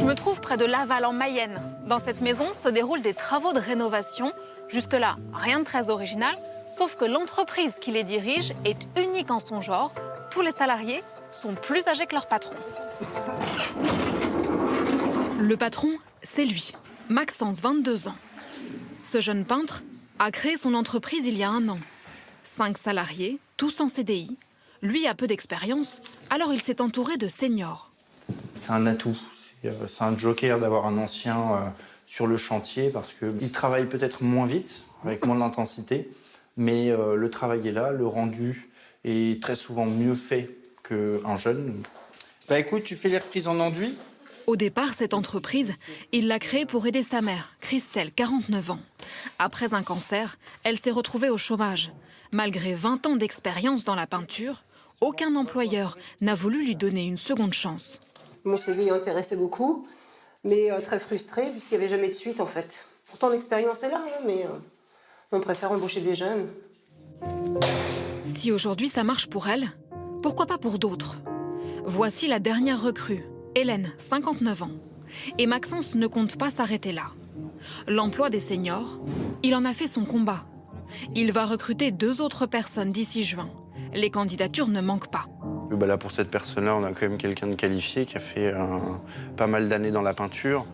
me trouve près de Laval en Mayenne. Dans cette maison se déroulent des travaux de rénovation. Jusque-là, rien de très original, sauf que l'entreprise qui les dirige est unique en son genre. Tous les salariés sont plus âgés que leur patron. Le patron, c'est lui, Maxence, 22 ans. Ce jeune peintre a créé son entreprise il y a 1 an. 5 salariés, tous en CDI. Lui a peu d'expérience, alors il s'est entouré de seniors. C'est un atout, c'est un joker d'avoir un ancien sur le chantier parce qu'il travaille peut-être moins vite, avec moins d'intensité, mais le travail est là, le rendu est très souvent mieux fait qu'un jeune. Bah écoute, tu fais les reprises en enduit ? Au départ, cette entreprise, il l'a créée pour aider sa mère, Christelle, 49 ans. Après un cancer, elle s'est retrouvée au chômage. Malgré 20 ans d'expérience dans la peinture, aucun employeur n'a voulu lui donner une seconde chance. Mon CV intéressait beaucoup, mais très frustrée puisqu'il n'y avait jamais de suite en fait. Pourtant l'expérience est là, hein, mais on préfère embaucher des jeunes. Si aujourd'hui ça marche pour elle, pourquoi pas pour d'autres? Voici la dernière recrue, Hélène, 59 ans. Et Maxence ne compte pas s'arrêter là. L'emploi des seniors, il en a fait son combat. Il va recruter 2 autres personnes d'ici juin. Les candidatures ne manquent pas. Bah là, pour cette personne-là, on a quand même quelqu'un de qualifié qui a fait pas mal d'années dans la peinture.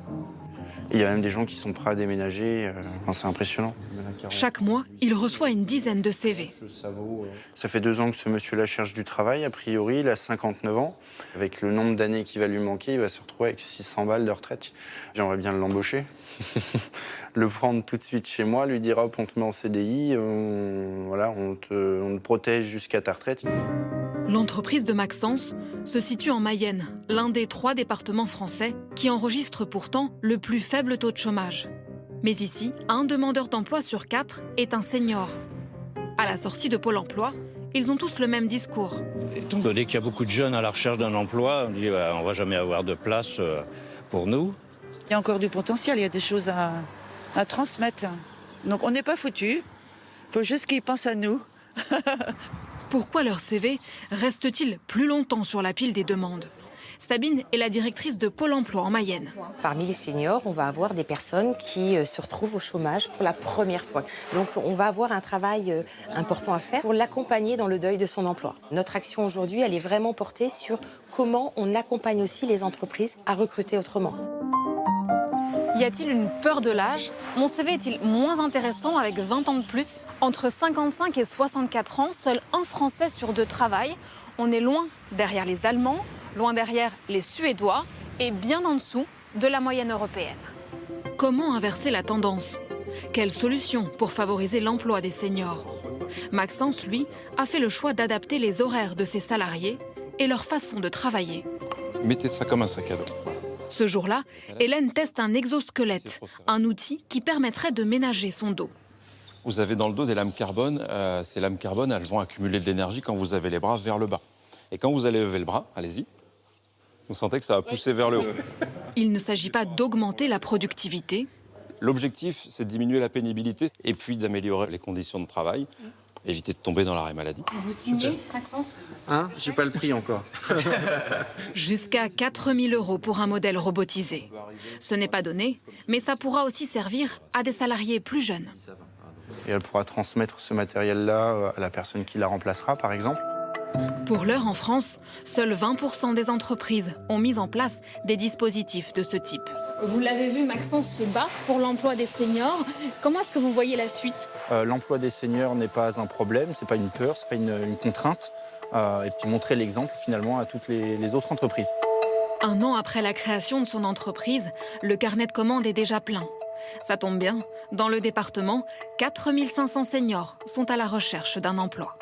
Et il y a même des gens qui sont prêts à déménager. C'est impressionnant. Chaque mois, il reçoit une dizaine de CV. Ça fait 2 ans que ce monsieur-là cherche du travail. A priori, il a 59 ans. Avec le nombre d'années qui va lui manquer, il va se retrouver avec 600 balles de retraite. J'aimerais bien l'embaucher. Le prendre tout de suite chez moi, lui dire hop, on te met en CDI, on te protège jusqu'à ta retraite. L'entreprise de Maxence se situe en Mayenne, l'un des 3 départements français qui enregistre pourtant le plus faible taux de chômage. Mais ici, un demandeur d'emploi sur 4 est un senior. À la sortie de Pôle emploi, ils ont tous le même discours. Étant donné qu'il y a beaucoup de jeunes à la recherche d'un emploi, on dit on ne va jamais avoir de place pour nous. Il y a encore du potentiel, il y a des choses à transmettre. Donc on n'est pas foutus, il faut juste qu'ils pensent à nous. Pourquoi leur CV reste-t-il plus longtemps sur la pile des demandes? Sabine est la directrice de Pôle emploi en Mayenne. Parmi les seniors, on va avoir des personnes qui se retrouvent au chômage pour la première fois. Donc on va avoir un travail important à faire pour l'accompagner dans le deuil de son emploi. Notre action aujourd'hui, elle est vraiment portée sur comment on accompagne aussi les entreprises à recruter autrement. Y a-t-il une peur de l'âge? Mon CV est-il moins intéressant avec 20 ans de plus? Entre 55 et 64 ans, seul un Français sur 2 travaille. On est loin derrière les Allemands, loin derrière les Suédois et bien en dessous de la moyenne européenne. Comment inverser la tendance? Quelle solution pour favoriser l'emploi des seniors? Maxence, lui, a fait le choix d'adapter les horaires de ses salariés et leur façon de travailler. Mettez ça comme un sac à dos. Ce jour-là, Hélène teste un exosquelette, un outil qui permettrait de ménager son dos. Vous avez dans le dos des lames carbone. Ces lames carbone, elles vont accumuler de l'énergie quand vous avez les bras vers le bas. Et quand vous allez lever le bras, allez-y, vous sentez que ça va pousser vers le haut. Il ne s'agit pas d'augmenter la productivité. L'objectif, c'est de diminuer la pénibilité et puis d'améliorer les conditions de travail, éviter de tomber dans l'arrêt maladie. Vous signez, Maxence? J'ai pas le prix encore. Jusqu'à 4 000 € pour un modèle robotisé. Ce n'est pas donné, mais ça pourra aussi servir à des salariés plus jeunes. Et elle pourra transmettre ce matériel-là à la personne qui la remplacera, par exemple. Pour l'heure, en France, seuls 20% des entreprises ont mis en place des dispositifs de ce type. Vous l'avez vu, Maxence se bat pour l'emploi des seniors. Comment est-ce que vous voyez la suite? L'emploi des seniors n'est pas un problème, c'est pas une peur, c'est pas une contrainte. Et puis montrer l'exemple finalement à toutes les autres entreprises. 1 an après la création de son entreprise, le carnet de commandes est déjà plein. Ça tombe bien, dans le département, 4 500 seniors sont à la recherche d'un emploi.